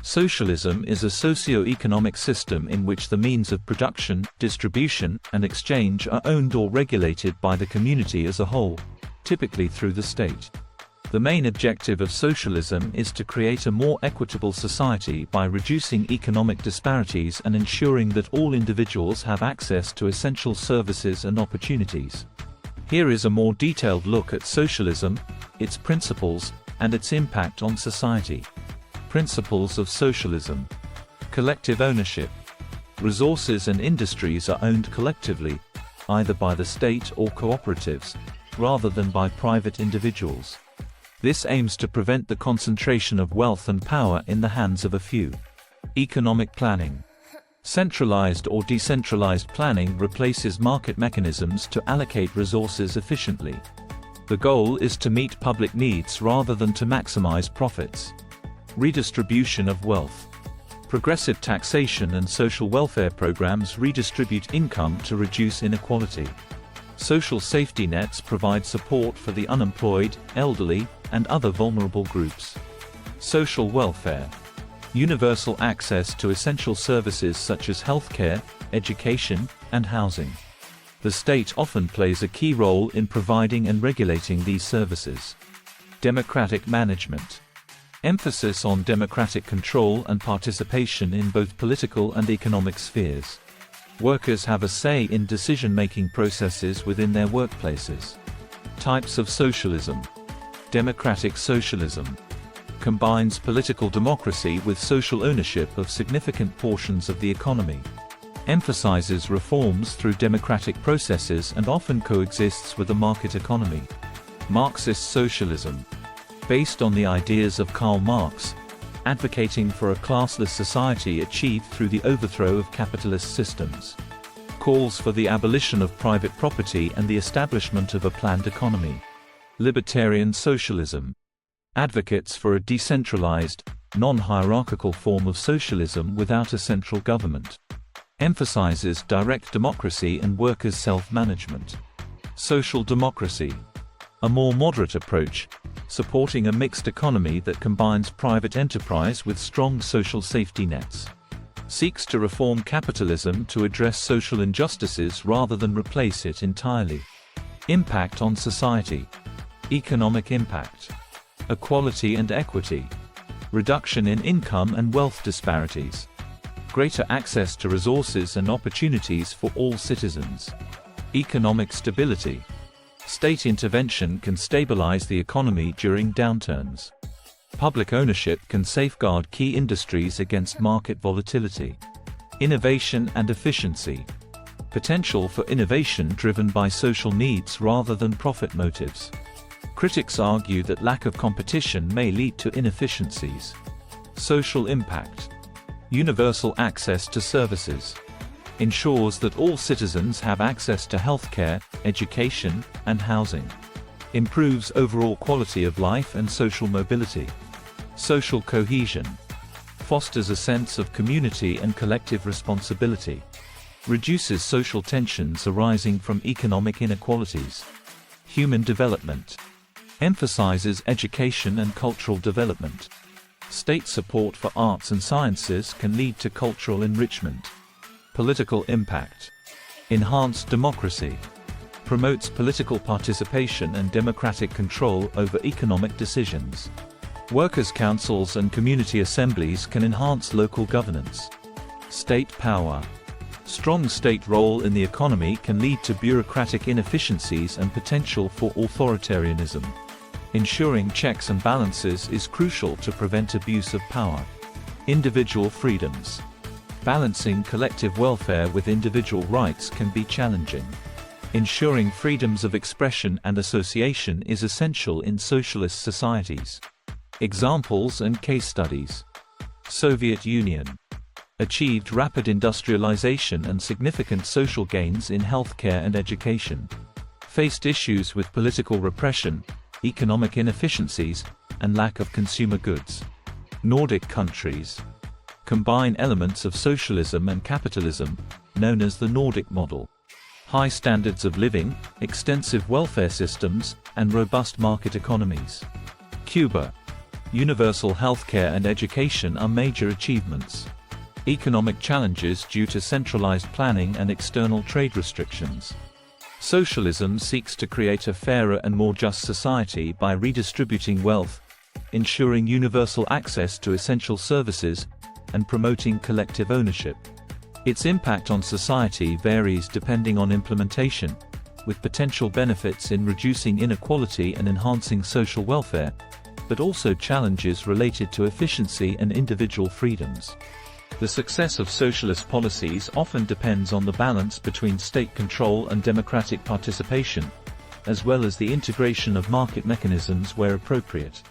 Socialism is a socio-economic system in which the means of production, distribution, and exchange are owned or regulated by the community as a whole, typically through the state. The main objective of socialism is to create a more equitable society by reducing economic disparities and ensuring that all individuals have access to essential services and opportunities. Here is a more detailed look at socialism, its principles, and its impact on society. Principles of socialism. Collective ownership. Resources and industries are owned collectively, either by the state or cooperatives, rather than by private individuals. This aims to prevent the concentration of wealth and power in the hands of a few. Economic planning. Centralized or decentralized planning replaces market mechanisms to allocate resources efficiently. The goal is to meet public needs rather than to maximize profits. Redistribution of wealth. Progressive taxation and social welfare programs redistribute income to reduce inequality. Social safety nets provide support for the unemployed, elderly, and other vulnerable groups. Social welfare. Universal access to essential services such as healthcare, education, and housing. The state often plays a key role in providing and regulating these services. Democratic management. Emphasis on democratic control and participation in both political and economic spheres. Workers have a say in decision-making processes within their workplaces. Types of socialism. Democratic socialism combines political democracy with social ownership of significant portions of the economy. Emphasizes reforms through democratic processes and often coexists with a market economy. Marxist socialism. Based on the ideas of Karl Marx, advocating for a classless society achieved through the overthrow of capitalist systems. Calls for the abolition of private property and the establishment of a planned economy. Libertarian socialism. Advocates for a decentralized, non-hierarchical form of socialism without a central government. Emphasizes direct democracy and workers' self-management. Social democracy. A more moderate approach, supporting a mixed economy that combines private enterprise with strong social safety nets. Seeks to reform capitalism to address social injustices rather than replace it entirely. Impact on society. Economic impact. Equality and equity. Reduction in income and wealth disparities. Greater access to resources and opportunities for all citizens. Economic stability. State intervention can stabilize the economy during downturns. Public ownership can safeguard key industries against market volatility. Innovation and efficiency. Potential for innovation driven by social needs rather than profit motives. Critics argue that lack of competition may lead to inefficiencies. Social impact. Universal access to services. Ensures that all citizens have access to healthcare, education, and housing. Improves overall quality of life and social mobility. Social cohesion. Fosters a sense of community and collective responsibility. Reduces social tensions arising from economic inequalities. Human development. Emphasizes education and cultural development. State support for arts and sciences can lead to cultural enrichment. Political impact. Enhanced democracy. Promotes political participation and democratic control over economic decisions. Workers' councils and community assemblies can enhance local governance. State power. Strong state role in the economy can lead to bureaucratic inefficiencies and potential for authoritarianism. Ensuring checks and balances is crucial to prevent abuse of power. Individual freedoms. Balancing collective welfare with individual rights can be challenging. Ensuring freedoms of expression and association is essential in socialist societies. Examples and case studies. Soviet Union. Achieved rapid industrialization and significant social gains in healthcare and education. Faced issues with political repression, economic inefficiencies, and lack of consumer goods. Nordic countries. Combine elements of socialism and capitalism, known as the Nordic model. High standards of living, extensive welfare systems, and robust market economies. Cuba. Universal healthcare and education are major achievements. Economic challenges due to centralized planning and external trade restrictions. Socialism seeks to create a fairer and more just society by redistributing wealth, ensuring universal access to essential services, and promoting collective ownership. Its impact on society varies depending on implementation, with potential benefits in reducing inequality and enhancing social welfare, but also challenges related to efficiency and individual freedoms. The success of socialist policies often depends on the balance between state control and democratic participation, as well as the integration of market mechanisms where appropriate.